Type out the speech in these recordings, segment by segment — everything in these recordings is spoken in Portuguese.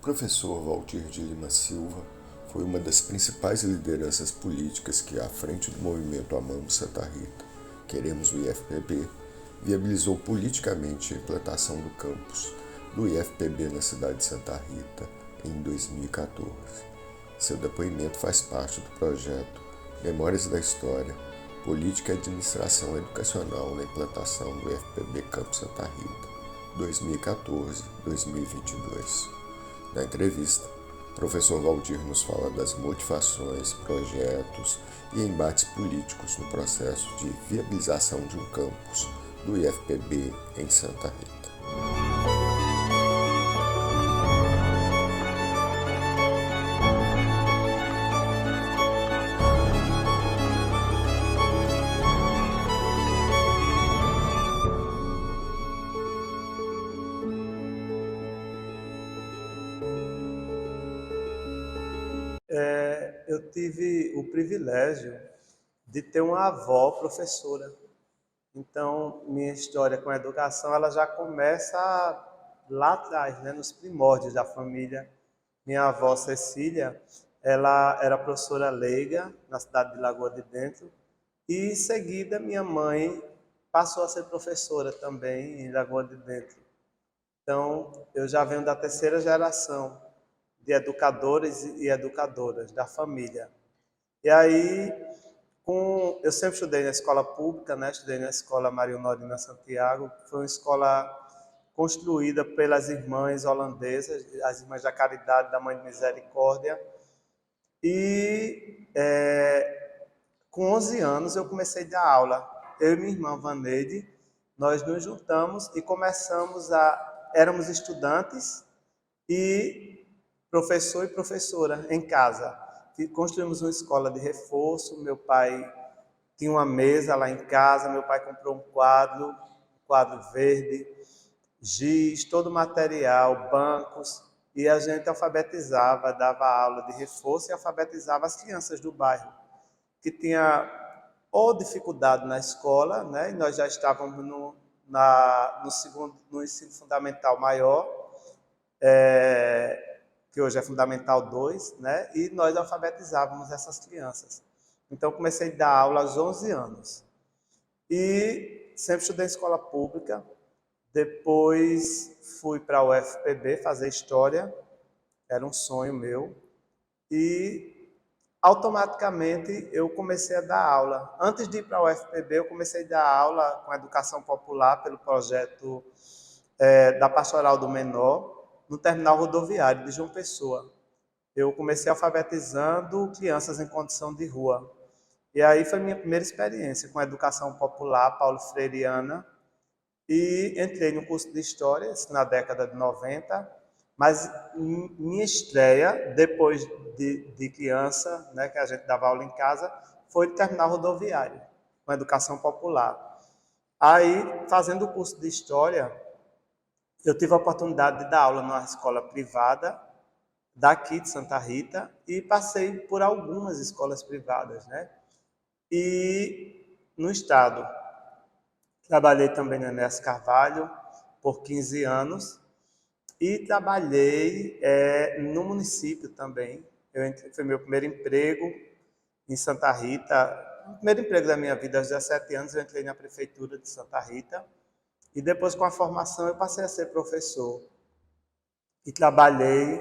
professor Valdir de Lima Silva foi uma das principais lideranças políticas que, à frente do movimento Amamos Santa Rita, Queremos o IFPB, viabilizou politicamente a implantação do campus do IFPB na cidade de Santa Rita em 2014. Seu depoimento faz parte do projeto Memórias da História, Política e Administração Educacional na implantação do IFPB Campus Santa Rita, 2014-2022. Na entrevista, o professor Valdir nos fala das motivações, projetos e embates políticos no processo de viabilização de um campus do IFPB em Santa Rita. Eu tive o privilégio de ter uma avó professora. Então, minha história com a educação ela já começa lá atrás, né, nos primórdios da família. Minha avó Cecília, ela era professora leiga na cidade de Lagoa de Dentro e, em seguida, minha mãe passou a ser professora também em Lagoa de Dentro. Então, eu já venho da terceira geração de educadores e educadoras da família. E aí, eu sempre estudei na escola pública, né? Estudei na escola Maria Honorina Santiago, que foi uma escola construída pelas irmãs holandesas, as irmãs da Caridade da Mãe de Misericórdia. E com 11 anos eu comecei a dar aula. Eu e minha irmã Vaneide, nós nos juntamos e éramos estudantes e professor e professora em casa. Construímos uma escola de reforço, meu pai tinha uma mesa lá em casa, meu pai comprou um quadro verde, giz, todo o material, bancos, e a gente alfabetizava, dava aula de reforço e alfabetizava as crianças do bairro, que tinha ou dificuldade na escola, né? E nós já estávamos no ensino fundamental maior, que hoje é Fundamental 2, né? E nós alfabetizávamos essas crianças. Então, comecei a dar aula aos 11 anos. E sempre estudei em escola pública. Depois fui para a UFPB fazer História. Era um sonho meu. E, automaticamente, eu comecei a dar aula. Antes de ir para a UFPB, eu comecei a dar aula com Educação Popular pelo projeto da Pastoral do Menor, no terminal rodoviário de João Pessoa. Eu comecei alfabetizando crianças em condição de rua. E aí foi minha primeira experiência com a educação popular paulo freireana. E entrei no curso de História, na década de 90. Mas minha estreia, depois de criança, né, que a gente dava aula em casa, foi no terminal rodoviário, com a educação popular. Aí, fazendo o curso de História, eu tive a oportunidade de dar aula numa escola privada daqui de Santa Rita e passei por algumas escolas privadas, né? E no estado, trabalhei também na Enéas Carvalho por 15 anos e trabalhei no município também. Foi meu primeiro emprego em Santa Rita. O primeiro emprego da minha vida, aos 17 anos, eu entrei na prefeitura de Santa Rita. E depois, com a formação, eu passei a ser professor. E trabalhei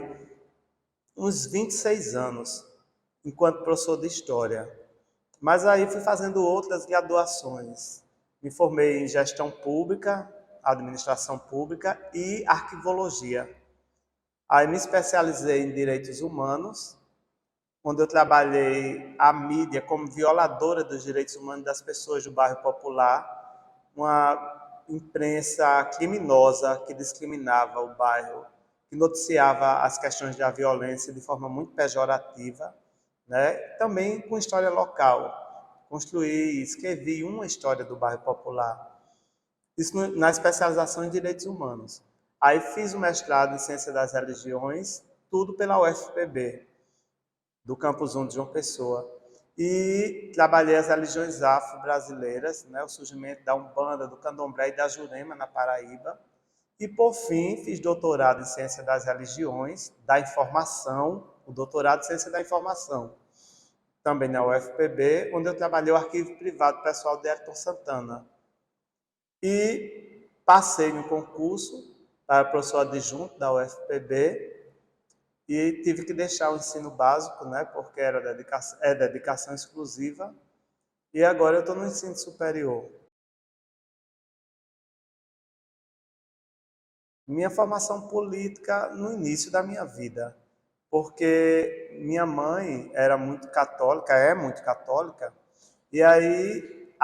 uns 26 anos enquanto professor de História. Mas aí fui fazendo outras graduações. Me formei em Gestão Pública, Administração Pública e Arquivologia. Aí me especializei em Direitos Humanos, onde eu trabalhei a mídia como violadora dos direitos humanos das pessoas do bairro popular, uma imprensa criminosa que discriminava o bairro, que noticiava as questões da violência de forma muito pejorativa, né? Também com história local. Construí, escrevi uma história do bairro popular. Isso na especialização em Direitos Humanos. Aí fiz o mestrado em Ciência das Religiões, tudo pela UFPB, do Campus 1 de João Pessoa. E trabalhei as religiões afro-brasileiras, né, o surgimento da Umbanda, do Candomblé e da Jurema, na Paraíba. E, por fim, fiz doutorado em Ciência das Religiões, da Informação, o doutorado em Ciência da Informação, também na UFPB, onde eu trabalhei o arquivo privado pessoal de Ayrton Santana. E passei no concurso para professor adjunto da UFPB e tive que deixar o ensino básico, né, porque era dedicação exclusiva, e agora eu estou no ensino superior. Minha formação política no início da minha vida, porque minha mãe era muito católica, é muito católica, e aí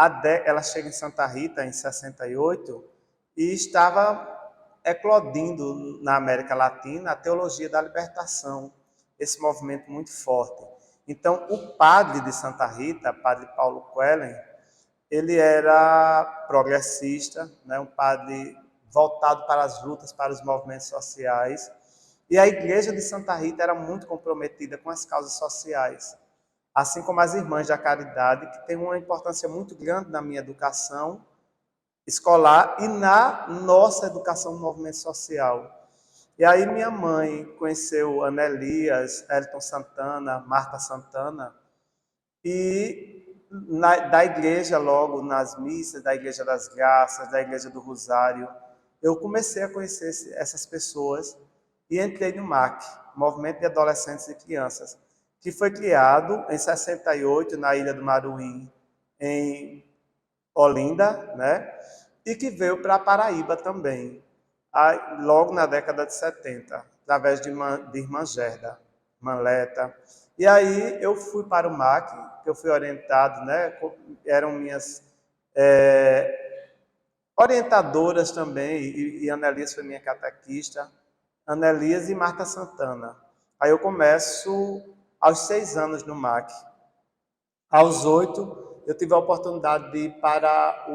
ela chega em Santa Rita em 68 e estava eclodindo na América Latina a teologia da libertação, esse movimento muito forte. Então, o padre de Santa Rita, padre Paulo Quellen, ele era progressista, né, um padre voltado para as lutas, para os movimentos sociais. E a igreja de Santa Rita era muito comprometida com as causas sociais, assim como as Irmãs da Caridade, que tem uma importância muito grande na minha educação escolar e na nossa educação no movimento social. E aí minha mãe conheceu Anelias, Elton Santana, Marta Santana, e da igreja, logo nas missas, da Igreja das Graças, da Igreja do Rosário, eu comecei a conhecer essas pessoas e entrei no MAC, Movimento de Adolescentes e Crianças, que foi criado em 68 na Ilha do Maruim, em Olinda, né? E que veio para a Paraíba também, logo na década de 70, através de Irmã Gerda, Manleta. E aí eu fui para o MAC, que eu fui orientado, né? Eram minhas orientadoras também, e Anelias foi minha catequista, Anelias e Marta Santana. Aí eu começo aos 6 anos no MAC. Aos 8, eu tive a oportunidade de ir para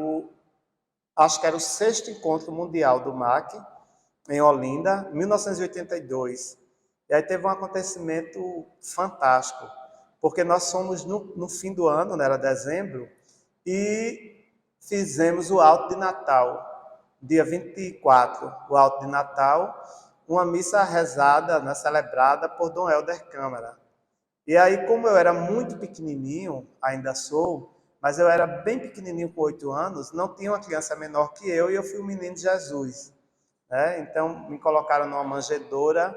acho que era o 6º encontro mundial do MAC, em Olinda, 1982. E aí teve um acontecimento fantástico, porque nós fomos no fim do ano, né, era dezembro, e fizemos o Alto de Natal, dia 24, o Alto de Natal, uma missa rezada, né, celebrada por Dom Helder Câmara. E aí, como eu era muito pequenininho, ainda sou, mas eu era bem pequenininho com 8 anos, não tinha uma criança menor que eu, e eu fui o menino de Jesus. Né? Então, me colocaram numa manjedoura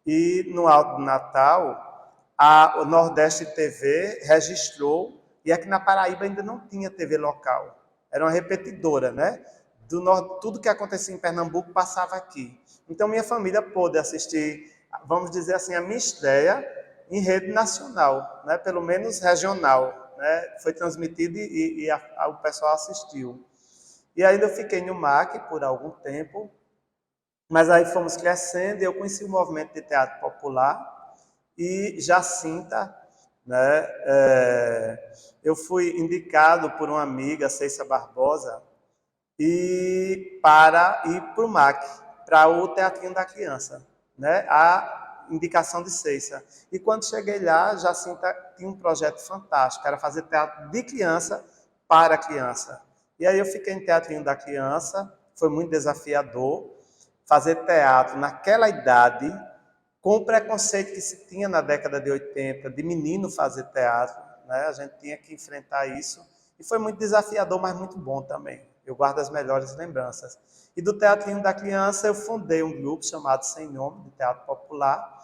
e no Alto do Natal, o Nordeste TV registrou, e aqui na Paraíba ainda não tinha TV local. Era uma repetidora, né? Tudo que acontecia em Pernambuco passava aqui. Então, minha família pôde assistir, vamos dizer assim, a minha estreia em rede nacional, né? Pelo menos regional. Né? Foi transmitido e o pessoal assistiu. E ainda eu fiquei no MAC por algum tempo, mas aí fomos crescendo e eu conheci o movimento de teatro popular e Jacinta, né? Eu fui indicado por uma amiga, Ceissa Barbosa, para ir para o MAC, para o Teatrinho da Criança, né? A indicação de Ceissa. E quando cheguei lá, Jacinta tinha um projeto fantástico, era fazer teatro de criança para criança. E aí eu fiquei em Teatrinho da Criança, foi muito desafiador, fazer teatro naquela idade, com o preconceito que se tinha na década de 80, de menino fazer teatro, né? A gente tinha que enfrentar isso, e foi muito desafiador, mas muito bom também. Eu guardo as melhores lembranças. E do Teatrinho da Criança, eu fundei um grupo chamado Sem Nome, de Teatro Popular,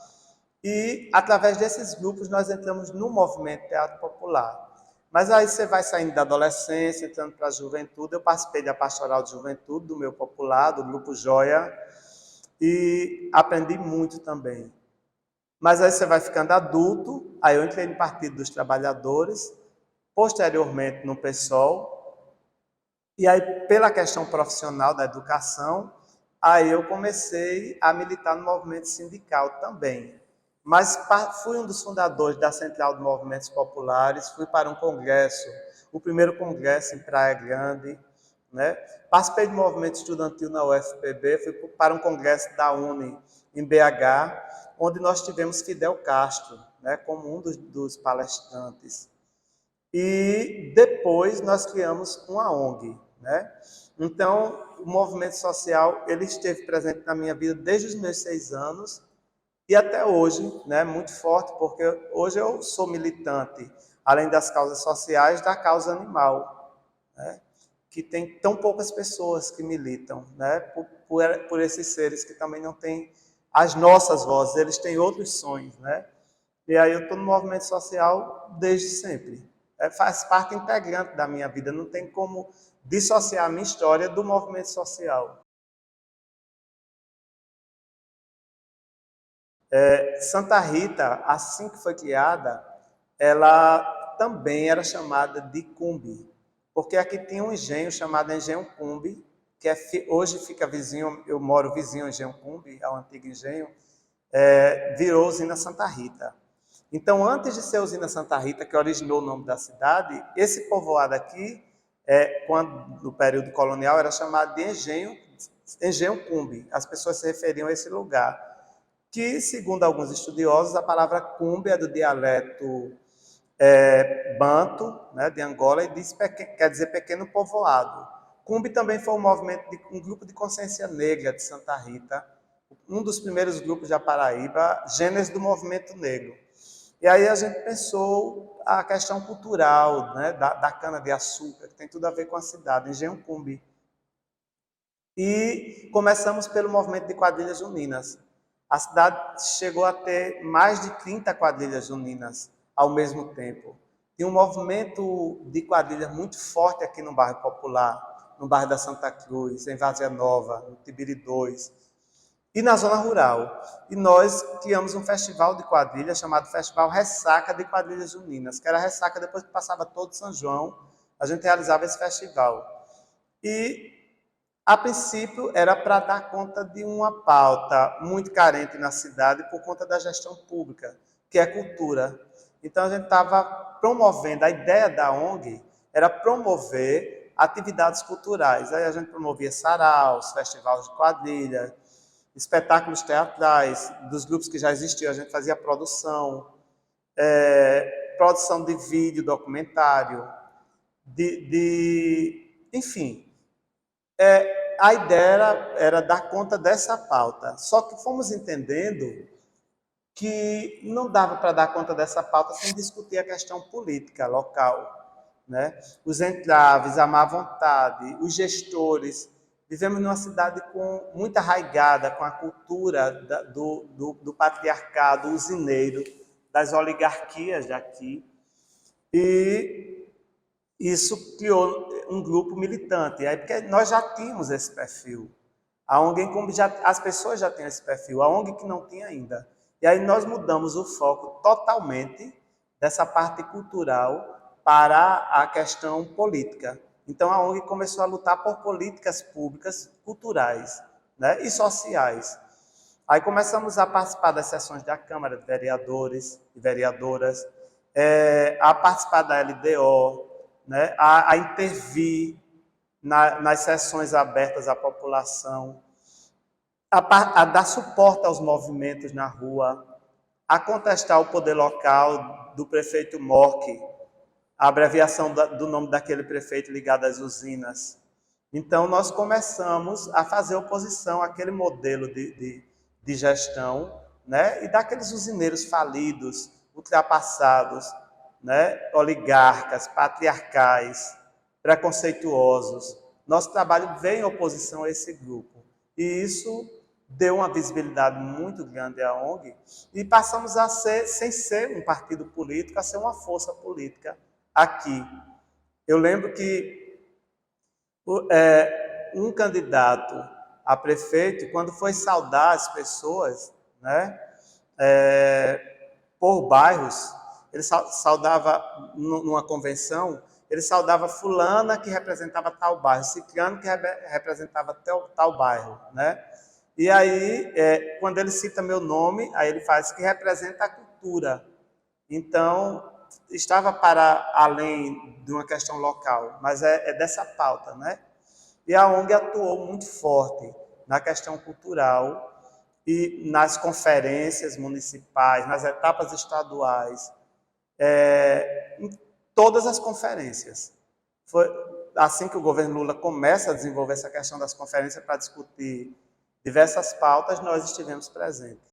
e através desses grupos nós entramos no movimento Teatro Popular. Mas aí você vai saindo da adolescência, entrando para a juventude. Eu participei da Pastoral de Juventude, do meu popular, do Grupo Joia, e aprendi muito também. Mas aí você vai ficando adulto, aí eu entrei no Partido dos Trabalhadores, posteriormente no PSOL, e aí pela questão profissional da educação, aí eu comecei a militar no movimento sindical também. Mas fui um dos fundadores da Central de Movimentos Populares, fui para um congresso, o primeiro congresso em Praia Grande, né? Participei do movimento estudantil na UFPB, fui para um congresso da UNE em BH, onde nós tivemos Fidel Castro, né, como um dos palestrantes. E depois nós criamos uma ONG, né? Então, o movimento social, ele esteve presente na minha vida desde os meus 6 anos e até hoje, né? Muito forte, porque hoje eu sou militante, além das causas sociais, da causa animal, né? Que tem tão poucas pessoas que militam, né? Por esses seres que também não têm as nossas vozes, eles têm outros sonhos, né? E aí eu estou no movimento social desde sempre. Faz parte integrante da minha vida, não tem como dissociar a minha história do movimento social. Santa Rita, assim que foi criada, ela também era chamada de Cumbe, porque aqui tinha um engenho chamado Engenho Cumbe, que hoje fica vizinho, eu moro vizinho ao Engenho Cumbe, ao antigo engenho, virou usina Santa Rita. Então, antes de ser usina Santa Rita, que originou o nome da cidade, esse povoado aqui, quando, no período colonial, era chamado de Engenho Cumbe. As pessoas se referiam a esse lugar, que, segundo alguns estudiosos, a palavra Cumbe é do dialeto banto, né, de Angola, e quer dizer pequeno povoado. Cumbe também foi um grupo de consciência negra de Santa Rita, um dos primeiros grupos da Paraíba, gênese do movimento negro. E aí a gente pensou a questão cultural, né, da cana-de-açúcar, que tem tudo a ver com a cidade, Engenho Cumbe. E começamos pelo movimento de quadrilhas juninas. A cidade chegou a ter mais de 30 quadrilhas juninas ao mesmo tempo. Tinha um movimento de quadrilhas muito forte aqui no bairro Popular, no bairro da Santa Cruz, em Várzea Nova, no Tibiri 2, e na zona rural. E nós criamos um festival de quadrilhas chamado Festival Ressaca de Quadrilhas Juninas, que era ressaca depois que passava todo São João, a gente realizava esse festival. E, a princípio, era para dar conta de uma pauta muito carente na cidade por conta da gestão pública, que é cultura. Então, a gente estava promovendo, a ideia da ONG era promover atividades culturais. Aí a gente promovia saraus, festivais de quadrilha, espetáculos teatrais, dos grupos que já existiam, a gente fazia produção de vídeo, documentário, enfim. A ideia era dar conta dessa pauta. Só que fomos entendendo que não dava para dar conta dessa pauta sem discutir a questão política local, né? Os entraves, a má vontade, os gestores. Vivemos numa cidade muito arraigada com a cultura do patriarcado usineiro, das oligarquias daqui. E isso criou um grupo militante. Aí, porque nós já tínhamos esse perfil. A ONG as pessoas já tinham esse perfil, a ONG que não tinha ainda. E aí nós mudamos o foco totalmente dessa parte cultural para a questão política. Então a ONG começou a lutar por políticas públicas culturais, né, e sociais. Aí começamos a participar das sessões da Câmara de Vereadores e Vereadoras, a participar da LDO, né, a intervir nas sessões abertas à população, a dar suporte aos movimentos na rua, a contestar o poder local do prefeito Morque, a abreviação do nome daquele prefeito ligado às usinas. Então, nós começamos a fazer oposição àquele modelo de gestão, né, e daqueles usineiros falidos, ultrapassados, né, oligarcas, patriarcais, preconceituosos. Nosso trabalho veio em oposição a esse grupo. E isso deu uma visibilidade muito grande à ONG e passamos a ser, sem ser um partido político, a ser uma força política aqui. Eu lembro que um candidato a prefeito, quando foi saudar as pessoas, né, por bairros, ele saudava numa convenção, ele saudava fulana que representava tal bairro, ciclano que representava tal bairro, né? E aí, quando ele cita meu nome, aí ele faz que representa a cultura. Então, estava para além de uma questão local, mas é dessa pauta, né? E a ONG atuou muito forte na questão cultural e nas conferências municipais, nas etapas estaduais, em todas as conferências. assim que o governo Lula começa a desenvolver essa questão das conferências para discutir diversas pautas, nós estivemos presentes.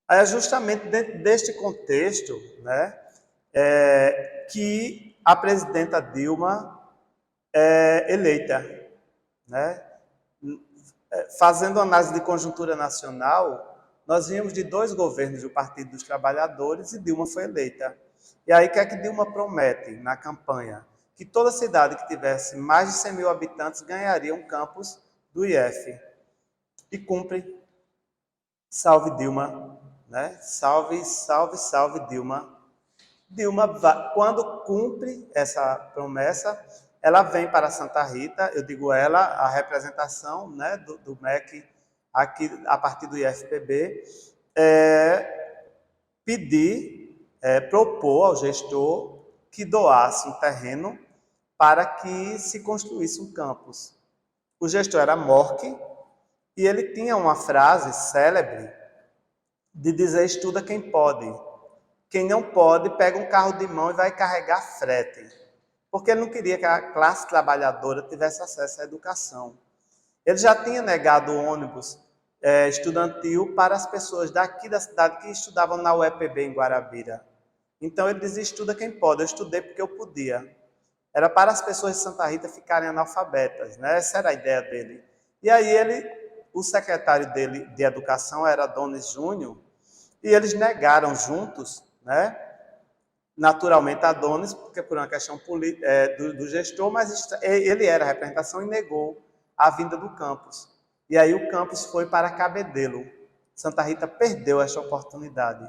Aí é justamente dentro deste contexto, né, que a presidenta Dilma é eleita, né? Fazendo análise de conjuntura nacional, nós vimos de 2 governos do Partido dos Trabalhadores e Dilma foi eleita. E aí, o que é que Dilma promete na campanha? Que toda cidade que tivesse mais de 100 mil habitantes ganharia um campus do IF. E cumpre. Salve Dilma, né? Salve, salve, salve Dilma. Dilma, quando cumpre essa promessa, ela vem para Santa Rita, eu digo ela, a representação, né, do MEC aqui a partir do IFPB, propor ao gestor que doasse um terreno para que se construísse um campus. O gestor era Morque e ele tinha uma frase célebre de dizer: estuda quem pode. Quem não pode, pega um carro de mão e vai carregar frete. Porque ele não queria que a classe trabalhadora tivesse acesso à educação. Ele já tinha negado o ônibus estudantil para as pessoas daqui da cidade que estudavam na UEPB em Guarabira. Então ele dizia: estuda quem pode. Eu estudei porque eu podia. Era para as pessoas de Santa Rita ficarem analfabetas, né? Essa era a ideia dele. E aí o secretário dele de educação era Adonis Júnior, e eles negaram juntos, né? Naturalmente Adonis, porque por uma questão do gestor, mas ele era a representação e negou a vinda do campus. E aí o campus foi para Cabedelo. Santa Rita perdeu essa oportunidade.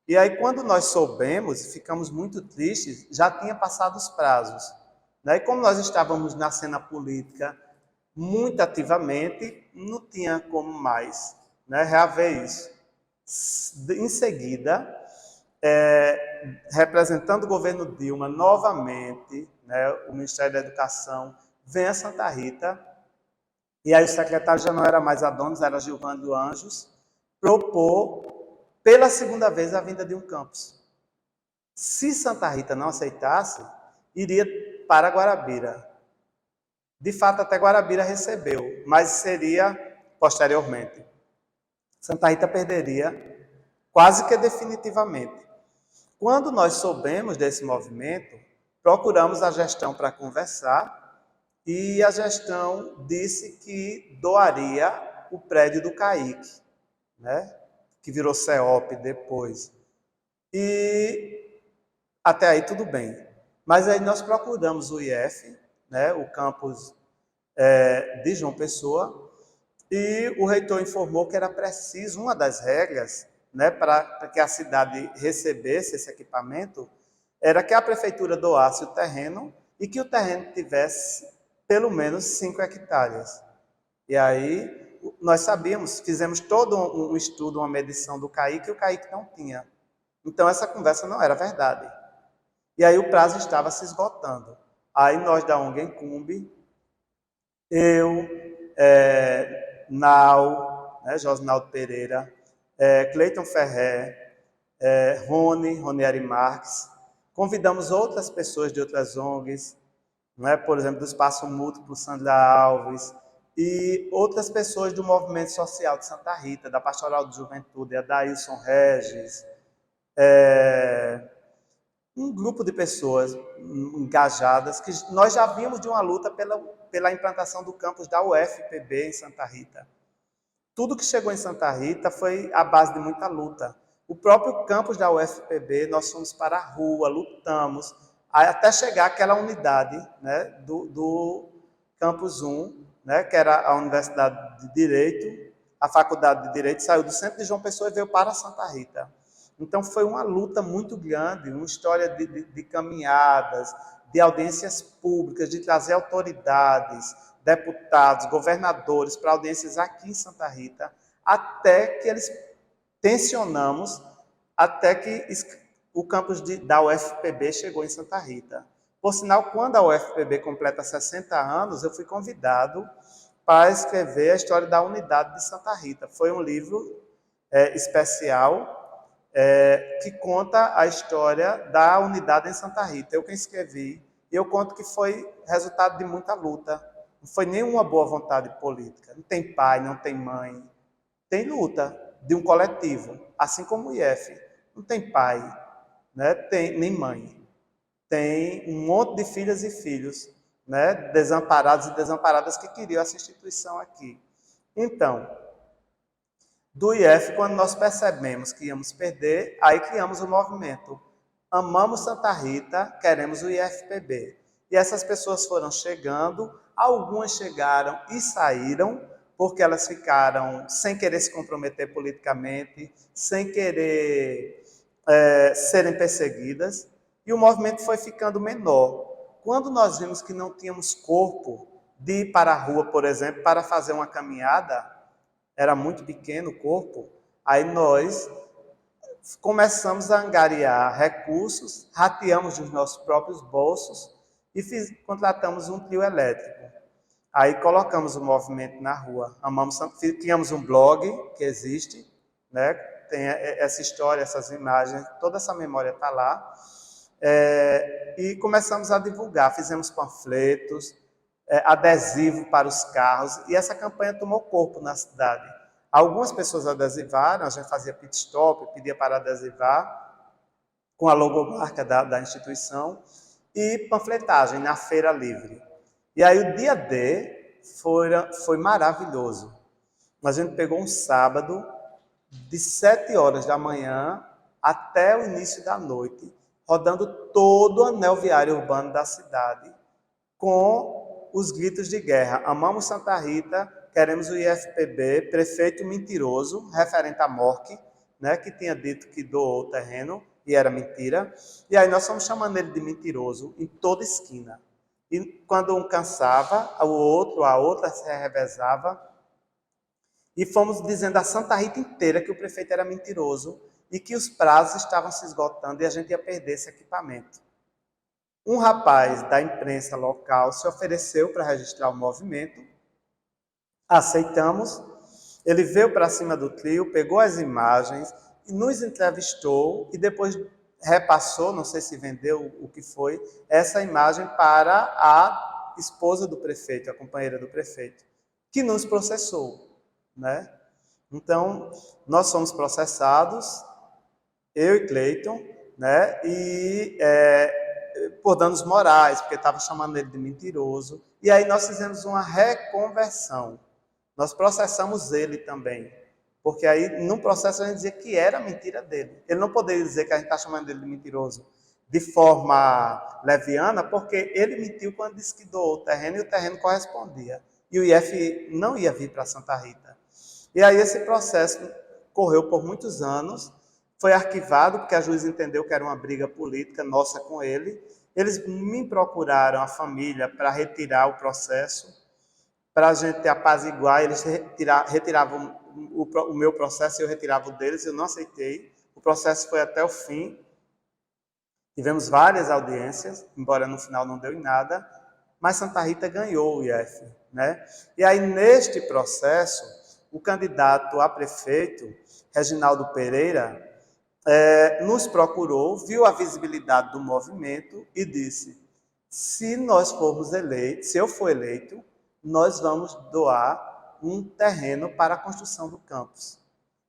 E aí quando nós soubemos, ficamos muito tristes, já tinha passado os prazos, né? E como nós estávamos na cena política muito ativamente, não tinha como mais, né, reaver isso. Em seguida, representando o governo Dilma novamente, né, o Ministério da Educação vem a Santa Rita, e aí o secretário já não era mais Adonis, era Gilvânio Anjos, propor pela segunda vez a vinda de um campus. Se Santa Rita não aceitasse, iria para Guarabira. De fato, até Guarabira recebeu, mas seria posteriormente. Santa Rita perderia quase que definitivamente. Quando nós soubemos desse movimento, procuramos a gestão para conversar e a gestão disse que doaria o prédio do CAIC, né? Que virou CEOP depois. E até aí tudo bem. Mas aí nós procuramos o IF, né, o campus de João Pessoa, e o reitor informou que era preciso, uma das regras, né, para que a cidade recebesse esse equipamento, era que a prefeitura doasse o terreno e que o terreno tivesse pelo menos 5 hectares. E aí nós sabíamos, fizemos todo um estudo, uma medição do CAIC, e o CAIC não tinha. Então essa conversa não era verdade. E aí o prazo estava se esgotando. Aí nós da ONG Encumbe, eu, Nau, né, Josnaldo Pereira, Cleiton Ferrer, Ronieri Marques, convidamos outras pessoas de outras ONGs, né, por exemplo, do Espaço Múltiplo, Sandra Alves, e outras pessoas do movimento social de Santa Rita, da Pastoral de Juventude, Adailson Regis, um grupo de pessoas engajadas, que nós já vimos de uma luta pela implantação do campus da UFPB em Santa Rita. Tudo que chegou em Santa Rita foi à base de muita luta. O próprio campus da UFPB, nós fomos para a rua, lutamos, até chegar àquela unidade, né, do Campus 1, né, que era a Universidade de Direito, a Faculdade de Direito, saiu do centro de João Pessoa e veio para Santa Rita. Então foi uma luta muito grande, uma história de caminhadas, de audiências públicas, de trazer autoridades, deputados, governadores para audiências aqui em Santa Rita, até que eles tensionamos, até que o campus da UFPB chegou em Santa Rita. Por sinal, quando a UFPB completa 60 anos, eu fui convidado para escrever a história da unidade de Santa Rita. Foi um livro especial, que conta a história da unidade em Santa Rita. Eu que escrevi, e eu conto que foi resultado de muita luta. Não foi nenhuma boa vontade política. Não tem pai, não tem mãe. Tem luta de um coletivo, assim como o IF. Não tem pai, né? Nem mãe. Tem um monte de filhas e filhos, né? Desamparados e desamparadas que queriam essa instituição aqui. Então, do IF, quando nós percebemos que íamos perder, aí criamos o movimento. Amamos Santa Rita, queremos o IFPB. E essas pessoas foram chegando, algumas chegaram e saíram, porque elas ficaram sem querer se comprometer politicamente, sem querer serem perseguidas, e o movimento foi ficando menor. Quando nós vimos que não tínhamos corpo de ir para a rua, por exemplo, para fazer uma caminhada, era muito pequeno o corpo, aí nós começamos a angariar recursos, rateamos dos nossos próprios bolsos e contratamos um trio elétrico. Aí colocamos o movimento na rua. Tínhamos um blog que existe, né? Tem essa história, essas imagens, toda essa memória está lá. E começamos a divulgar, fizemos panfletos, adesivo para os carros, e essa campanha tomou corpo na cidade. Algumas pessoas adesivaram, a gente fazia pit stop, pedia para adesivar, com a logomarca da instituição, e panfletagem na Feira Livre. E aí o dia D foi maravilhoso. A gente pegou um sábado, de 7 horas da manhã até o início da noite, rodando todo o anel viário urbano da cidade, com os gritos de guerra. Amamos Santa Rita, queremos o IFPB, prefeito mentiroso, referente à MORC, né, que tinha dito que doou o terreno, e era mentira. E aí nós fomos chamando ele de mentiroso em toda esquina. E quando um cansava, a outra se revezava. E fomos dizendo a Santa Rita inteira que o prefeito era mentiroso e que os prazos estavam se esgotando e a gente ia perder esse equipamento. Um rapaz da imprensa local se ofereceu para registrar o movimento, aceitamos, ele veio para cima do trio, pegou as imagens e nos entrevistou e depois repassou, não sei se vendeu o que foi, essa imagem para a esposa do prefeito, a companheira do prefeito, que nos processou, né? Então, nós fomos processados, eu e Cleiton, né? E por danos morais, porque estava chamando ele de mentiroso. E aí nós fizemos uma reconversão. Nós processamos ele também. Porque aí, no processo, a gente dizia que era mentira dele. Ele não poderia dizer que a gente está chamando ele de mentiroso de forma leviana, porque ele mentiu quando disse que doou o terreno e o terreno correspondia. E o IF não ia vir para Santa Rita. E aí esse processo correu por muitos anos, foi arquivado, porque a juíza entendeu que era uma briga política nossa com ele. Eles me procuraram, a família, para retirar o processo, para a gente apaziguar. Eles retiravam o meu processo e eu retirava o deles, eu não aceitei. O processo foi até o fim. Tivemos várias audiências, embora no final não deu em nada, mas Santa Rita ganhou o IF, né? E aí, neste processo, o candidato a prefeito, Reginaldo Pereira, nos procurou, viu a visibilidade do movimento e disse: se nós formos eleitos, se eu for eleito, nós vamos doar um terreno para a construção do campus.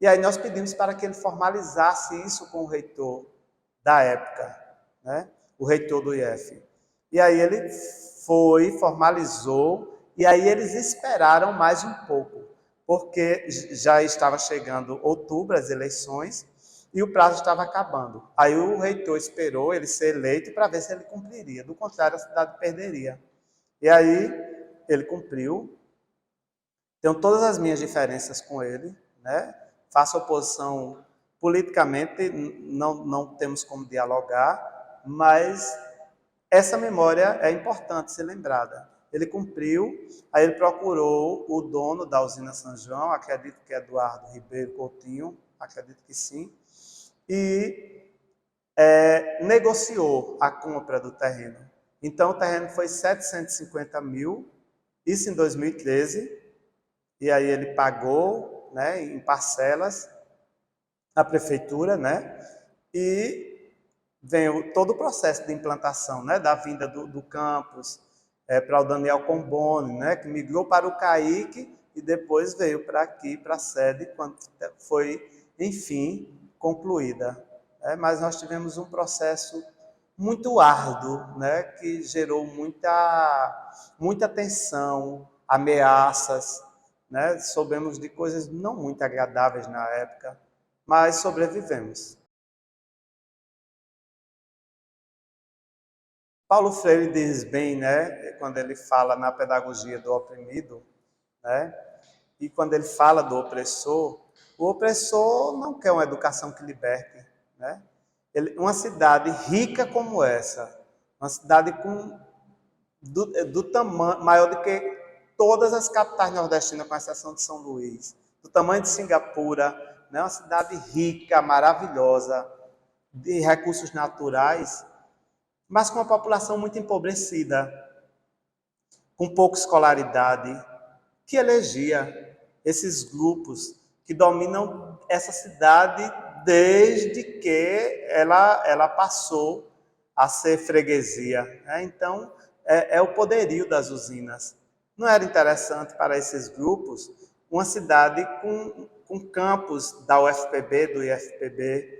E aí nós pedimos para que ele formalizasse isso com o reitor da época, né? O reitor do IF. E aí ele foi, formalizou, e aí eles esperaram mais um pouco, porque já estava chegando outubro, as eleições, e o prazo estava acabando. Aí o reitor esperou ele ser eleito para ver se ele cumpriria. Do contrário, a cidade perderia. E aí ele cumpriu. Tenho todas as minhas diferenças com ele, né? Faço oposição politicamente, não temos como dialogar, mas essa memória é importante ser lembrada. Ele cumpriu, aí ele procurou o dono da usina São João, acredito que é Eduardo Ribeiro Coutinho, acredito que sim, e negociou a compra do terreno. Então, o terreno foi 750 mil, isso em 2013, e aí ele pagou, né, em parcelas, a prefeitura, né? E vem todo o processo de implantação, né? Da vinda do campus para o Daniel Comboni, né? Que migrou para o CAIC e depois veio para aqui, para a sede, quando foi, enfim, concluída. Mas nós tivemos um processo muito árduo, né? Que gerou muita tensão, ameaças, né? Soubemos de coisas não muito agradáveis na época, mas sobrevivemos. Paulo Freire diz bem, né, quando ele fala na pedagogia do oprimido, né, e quando ele fala do opressor, o opressor não quer uma educação que liberte, né? Uma cidade rica como essa, uma cidade do tamanho maior do que todas as capitais nordestinas, com exceção de São Luís, do tamanho de Singapura, né, uma cidade rica, maravilhosa, de recursos naturais, mas com uma população muito empobrecida, com pouca escolaridade, que elegia esses grupos que dominam essa cidade desde que ela passou a ser freguesia. Então, é o poderio das usinas. Não era interessante para esses grupos uma cidade com campus da UFPB, do IFPB.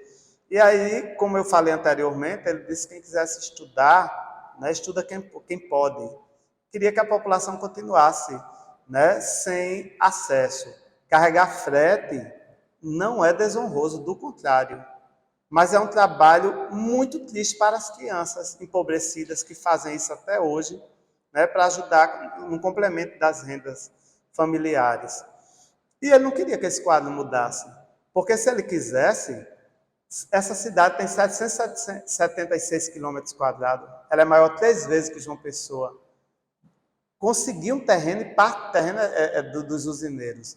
E aí, como eu falei anteriormente, ele disse que quem quisesse estudar, né, estuda quem pode. Queria que a população continuasse, né, sem acesso. Carregar frete não é desonroso, do contrário. Mas é um trabalho muito triste para as crianças empobrecidas que fazem isso até hoje, né, para ajudar no complemento das rendas familiares. E ele não queria que esse quadro mudasse, porque se ele quisesse, essa cidade tem 776 quilômetros quadrados, ela é maior 3 vezes que João Pessoa. Conseguir um terreno, e parte do terreno dos usineiros,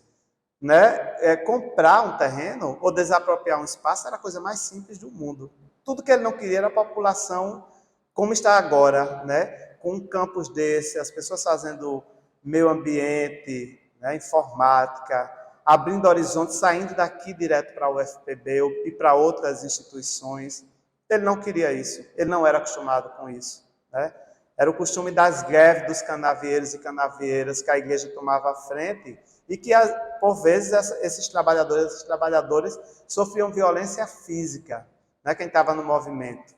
né? Comprar um terreno ou desapropriar um espaço era a coisa mais simples do mundo. Tudo que ele não queria era a população como está agora, né? Com um campus desse, as pessoas fazendo meio ambiente, né? Informática, abrindo horizontes, saindo daqui direto para a UFPB e para outras instituições. Ele não queria isso, ele não era acostumado com isso, né? Era o costume das greves dos canavieiros e canavieiras que a igreja tomava à frente e que, por vezes, esses trabalhadores sofriam violência física, né, quem estava no movimento.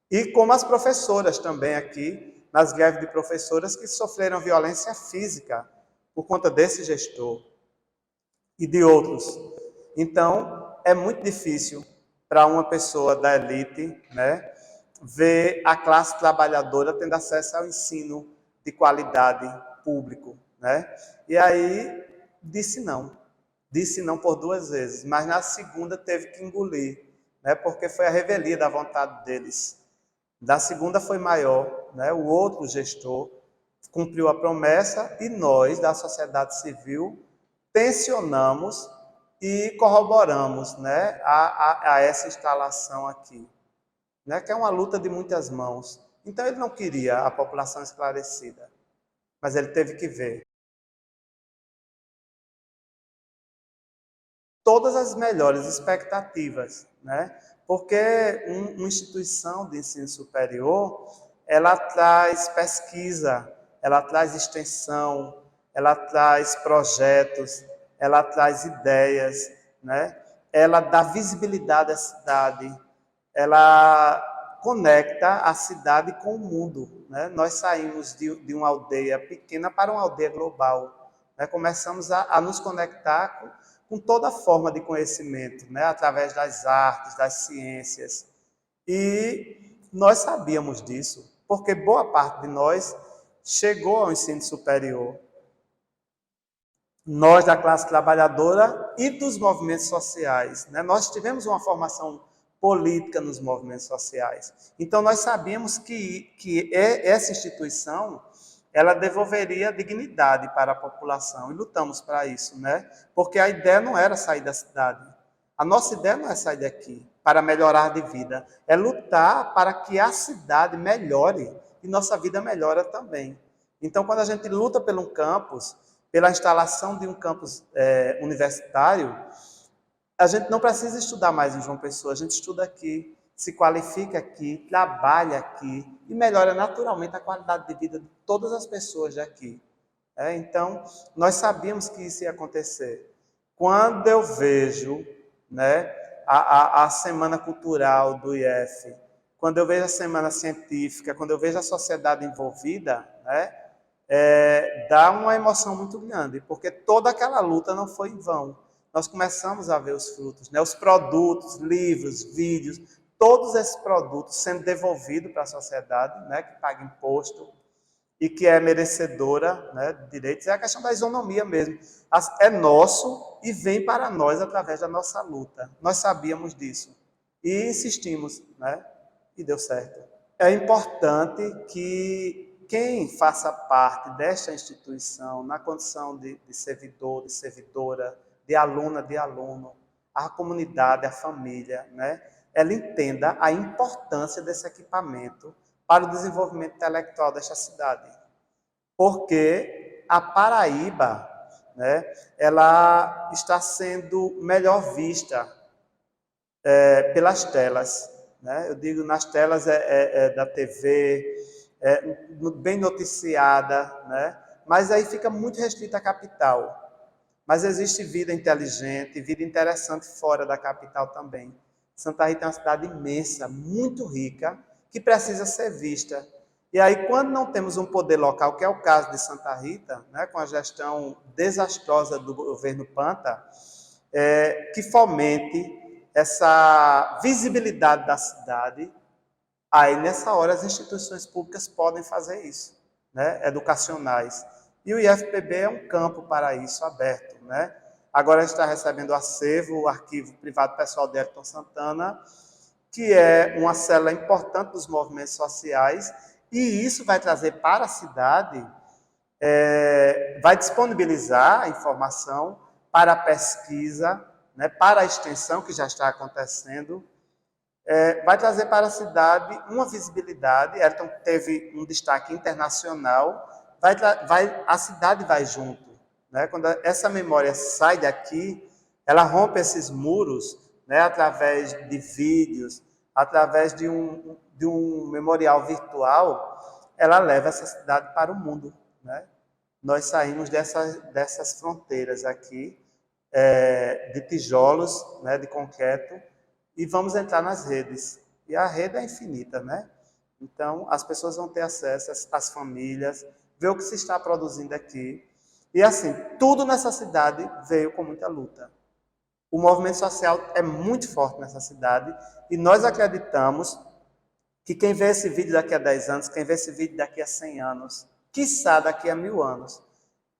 E como as professoras também aqui, nas greves de professoras que sofreram violência física por conta desse gestor e de outros. Então, é muito difícil para uma pessoa da elite, né, ver a classe trabalhadora tendo acesso ao ensino de qualidade público, né? E aí disse não por 2 vezes, mas na segunda teve que engolir, né? Porque foi a revelia da vontade deles. Da segunda foi maior, né? O outro gestor cumpriu a promessa e nós, da sociedade civil, tensionamos e corroboramos, né, a essa instalação aqui, né, que é uma luta de muitas mãos. Então ele não queria a população esclarecida, mas ele teve que ver todas as melhores expectativas, né? Porque uma instituição de ensino superior, ela traz pesquisa, ela traz extensão, ela traz projetos, ela traz ideias, né? Ela dá visibilidade à cidade, ela conecta a cidade com o mundo, né? Nós saímos de uma aldeia pequena para uma aldeia global, né? Começamos a nos conectar com toda forma de conhecimento, né? Através das artes, das ciências. E nós sabíamos disso, porque boa parte de nós chegou ao ensino superior. Nós, da classe trabalhadora e dos movimentos sociais, né? Nós tivemos uma formação política nos movimentos sociais. Então, nós sabíamos que essa instituição ela devolveria dignidade para a população, e lutamos para isso, né? Porque a ideia não era sair da cidade. A nossa ideia não é sair daqui para melhorar de vida, é lutar para que a cidade melhore e nossa vida melhora também. Então, quando a gente luta pelo campus, pela instalação de um campus universitário, A gente não precisa estudar mais em João Pessoa, a gente estuda aqui, se qualifica aqui, trabalha aqui e melhora naturalmente a qualidade de vida de todas as pessoas daqui. Então, nós sabíamos que isso ia acontecer. Quando eu vejo, né, a Semana Cultural do IF, quando eu vejo a Semana Científica, quando eu vejo a sociedade envolvida, né, dá uma emoção muito grande, porque toda aquela luta não foi em vão. Nós começamos a ver os frutos, né, os produtos, livros, vídeos, todos esses produtos sendo devolvidos para a sociedade, né, que paga imposto, e que é merecedora, né, de direitos, é a questão da isonomia mesmo. É nosso e vem para nós através da nossa luta. Nós sabíamos disso e insistimos, né, e deu certo. É importante que quem faça parte desta instituição, na condição de servidor, de servidora, de aluna, de aluno, a comunidade, a família, né, ela entenda a importância desse equipamento para o desenvolvimento intelectual desta cidade. Porque a Paraíba, né, ela está sendo melhor vista pelas telas. Né? Eu digo nas telas da TV, bem noticiada, né? Mas aí fica muito restrita à capital. Mas existe vida inteligente, vida interessante fora da capital também. Santa Rita é uma cidade imensa, muito rica, que precisa ser vista. E aí, quando não temos um poder local, que é o caso de Santa Rita, né, com a gestão desastrosa do governo Panta, que fomente essa visibilidade da cidade, aí nessa hora as instituições públicas podem fazer isso, né, educacionais. E o IFPB é um campo para isso, aberto. Né? Agora está recebendo o acervo, o arquivo privado pessoal de Ayrton Santana, que é uma célula importante dos movimentos sociais, e isso vai trazer para a cidade, vai disponibilizar a informação para a pesquisa, né, para a extensão que já está acontecendo, vai trazer para a cidade uma visibilidade. Ayrton teve um destaque internacional, a cidade vai junto. Né? Quando essa memória sai daqui, ela rompe esses muros, né, através de vídeos, através de um memorial virtual, ela leva essa cidade para o mundo. Né? Nós saímos dessas fronteiras aqui, de tijolos, né, de concreto, e vamos entrar nas redes. E a rede é infinita, né? Então, as pessoas vão ter acesso, as famílias, ver o que se está produzindo aqui. E assim, tudo nessa cidade veio com muita luta. O movimento social é muito forte nessa cidade e nós acreditamos que quem vê esse vídeo daqui a 10 anos, quem vê esse vídeo daqui a 100 anos, quiçá daqui a 1000 anos,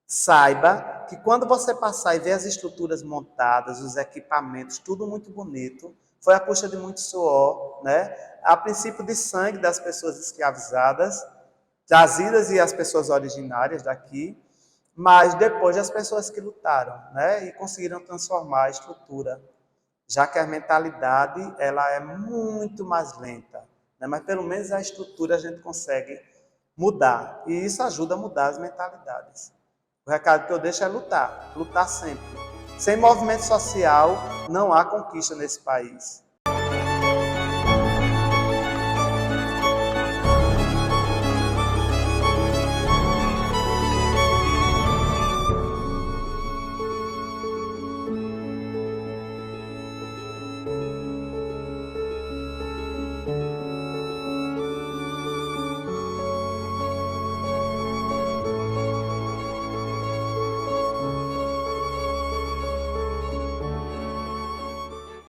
saiba que quando você passar e ver as estruturas montadas, os equipamentos, tudo muito bonito, foi à custa de muito suor, né? A princípio de sangue das pessoas escravizadas, trazidas e as pessoas originárias daqui, mas depois das pessoas que lutaram, né? E conseguiram transformar a estrutura, já que a mentalidade ela é muito mais lenta, né? Mas pelo menos a estrutura a gente consegue mudar, e isso ajuda a mudar as mentalidades. O recado que eu deixo é lutar, lutar sempre. Sem movimento social não há conquista nesse país.